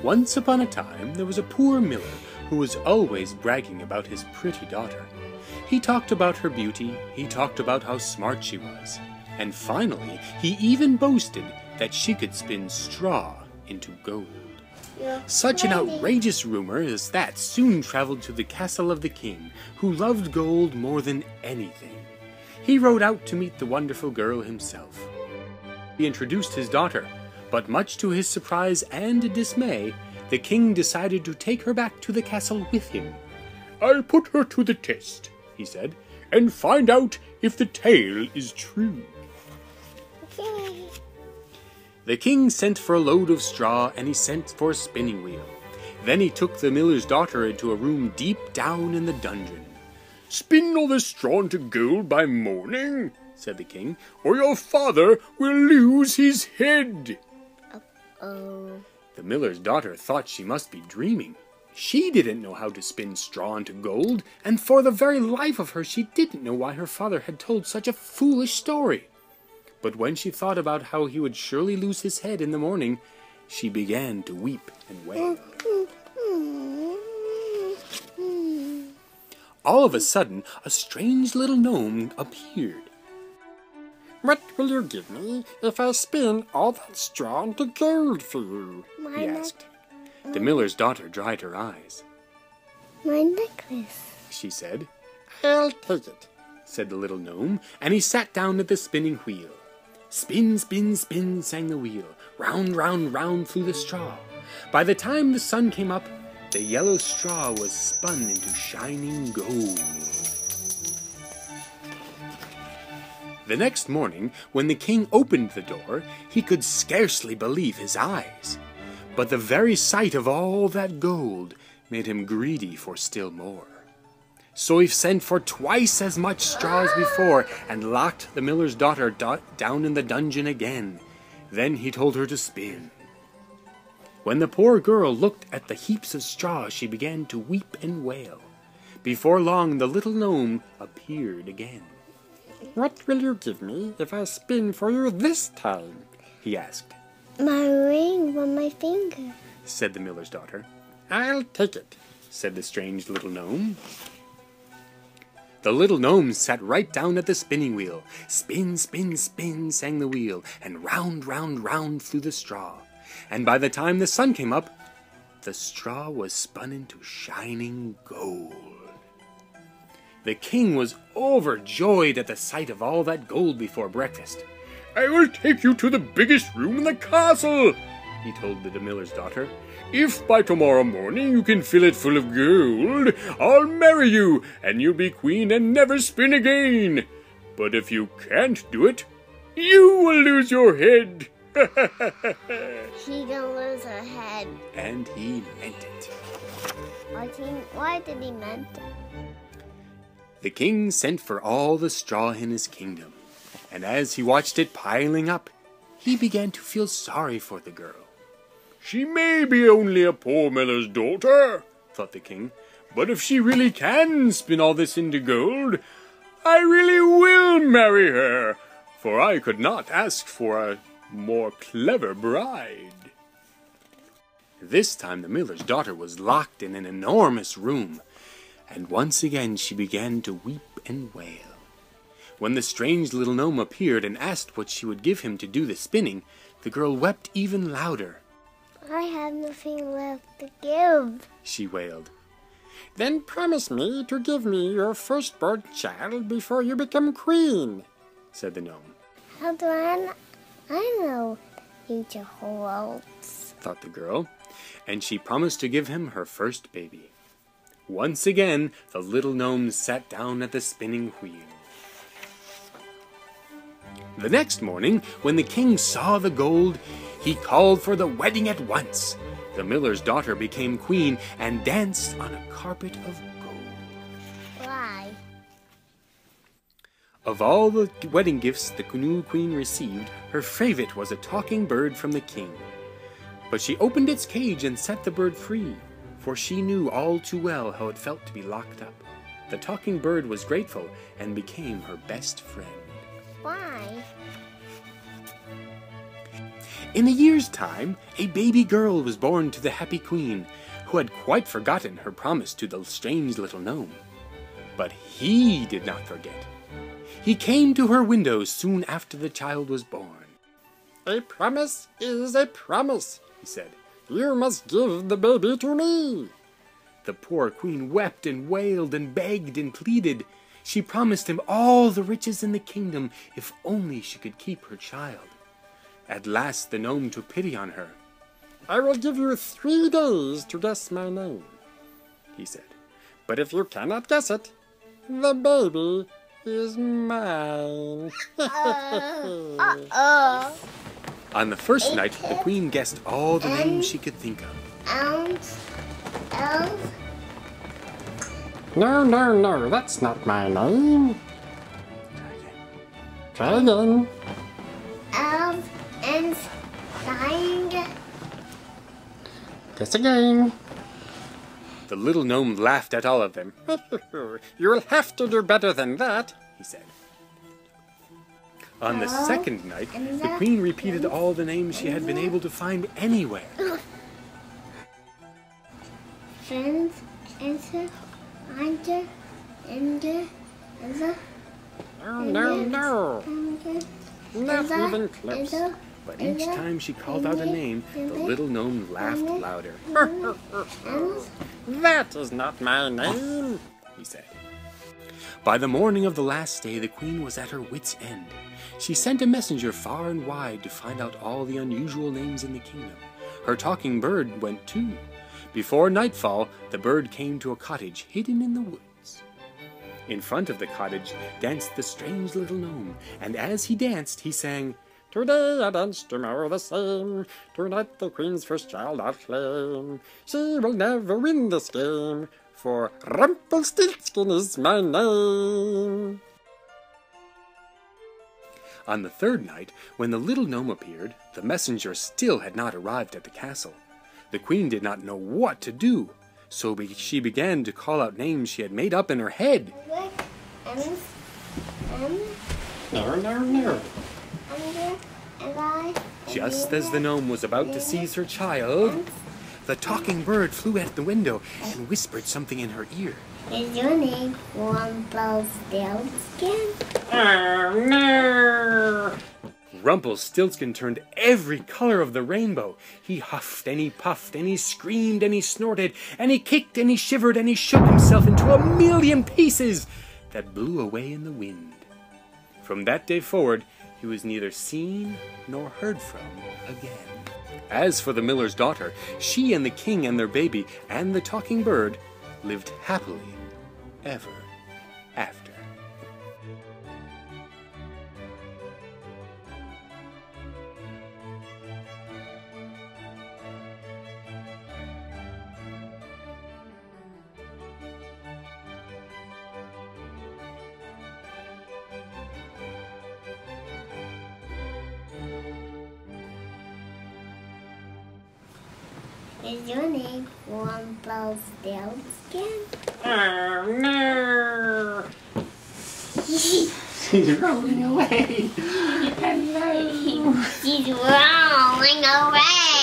Once upon a time there was a poor miller who was always bragging about his pretty daughter. He talked about her beauty, he talked about how smart she was, and finally he even boasted that she could spin straw into gold. Such an outrageous rumor as that soon traveled to the castle of the king, who loved gold more than anything. He rode out to meet the wonderful girl himself. He introduced his daughter, but much to his surprise and dismay, the king decided to take her back to the castle with him. "I'll put her to the test," he said, "and find out if the tale is true." The king sent for a load of straw, and he sent for a spinning wheel. Then he took the miller's daughter into a room deep down in the dungeon. "Spin all the straw into gold by morning," said the king, "or your father will lose his head." Uh-oh. The miller's daughter thought she must be dreaming. She didn't know how to spin straw into gold, and for the very life of her she didn't know why her father had told such a foolish story. But when she thought about how he would surely lose his head in the morning, she began to weep and wail. All of a sudden, a strange little gnome appeared. "What will you give me if I spin all that straw into gold for you?" he asked. The miller's daughter dried her eyes. My necklace, she said. "I'll take it," said the little gnome, and he sat down at the spinning wheel. Spin, spin, spin, sang the wheel. Round, round, round flew the straw. By the time the sun came up, the yellow straw was spun into shining gold. The next morning, when the king opened the door, he could scarcely believe his eyes. But the very sight of all that gold made him greedy for still more. So he sent for twice as much straw as before, and locked the miller's daughter down in the dungeon again. Then he told her to spin. When the poor girl looked at the heaps of straw, she began to weep and wail. Before long, the little gnome appeared again. "What will you give me if I spin for you this time?" he asked. my ring on my finger. Said the miller's daughter. "I'll take it," said the strange little gnome. The little gnome sat right down at the spinning wheel. Spin, spin, spin, sang the wheel, and round, round, round flew the straw. And by the time the sun came up, the straw was spun into shining gold. The king was overjoyed at the sight of all that gold before breakfast. "I will take you to the biggest room in the castle," he told the miller's daughter. "If by tomorrow morning you can fill it full of gold, I'll marry you, and you'll be queen and never spin again. But if you can't do it, you will lose your head." She gonna lose her head. And he meant it. Why did he meant it? The king sent for all the straw in his kingdom, and as he watched it piling up, he began to feel sorry for the girl. "She may be only a poor miller's daughter," thought the king, "but if she really can spin all this into gold, I really will marry her, for I could not ask for a more clever bride." This time the miller's daughter was locked in an enormous room, and once again she began to weep and wail. When the strange little gnome appeared and asked what she would give him to do the spinning, the girl wept even louder. I have nothing left to give, she wailed. "Then promise me to give me your firstborn child before you become queen," said the gnome. How do I know future holds? Thought the girl, and she promised to give him her first baby. Once again, the little gnome sat down at the spinning wheel. The next morning, when the king saw the gold, he called for the wedding at once. The miller's daughter became queen and danced on a carpet of gold. Why? Of all the wedding gifts the new queen received, her favorite was a talking bird from the king. But she opened its cage and set the bird free, for she knew all too well how it felt to be locked up. The talking bird was grateful and became her best friend. Why? In a year's time, a baby girl was born to the happy queen, who had quite forgotten her promise to the strange little gnome. But he did not forget. He came to her window soon after the child was born. "A promise is a promise," he said. "You must give the baby to me." The poor queen wept and wailed and begged and pleaded. She promised him all the riches in the kingdom if only she could keep her child. At last the gnome took pity on her. "I will give you 3 days to guess my name," he said. "But if you cannot guess it, the baby is mine." On the first night, the queen guessed all the names she could think of. No, that's not my name. Try again. Elf and flying. Guess again. The little gnome laughed at all of them. "You'll have to do better than that," he said. On the second night, the queen repeated all the names she had been able to find anywhere. Friends, No. Not even close. But each time she called out a name, the little gnome laughed louder. "That is not my name," he said. By the morning of the last day, the queen was at her wit's end. She sent a messenger far and wide to find out all the unusual names in the kingdom. Her talking bird went too. Before nightfall, the bird came to a cottage hidden in the woods. In front of the cottage danced the strange little gnome, and as he danced, he sang, "Today I dance, tomorrow the same. Tonight the queen's first child I'll claim. She will never win this game, for Rumpelstiltskin is my name." On the third night, when the little gnome appeared, the messenger still had not arrived at the castle. The queen did not know what to do, so she began to call out names she had made up in her head. No. Just as the gnome was about to seize her child, the talking bird flew at the window and whispered something in her ear. Is your name Rumpelstiltskin? Oh, no! Rumpelstiltskin turned every color of the rainbow. He huffed and he puffed and he screamed and he snorted and he kicked and he shivered and he shook himself into 1,000,000 pieces that blew away in the wind. From that day forward, he was neither seen nor heard from again. As for the miller's daughter, she and the king and their baby and the talking bird lived happily ever after. Is your name Rumpelstiltskin? Oh, no! She's rolling away. Hello. She's rolling away.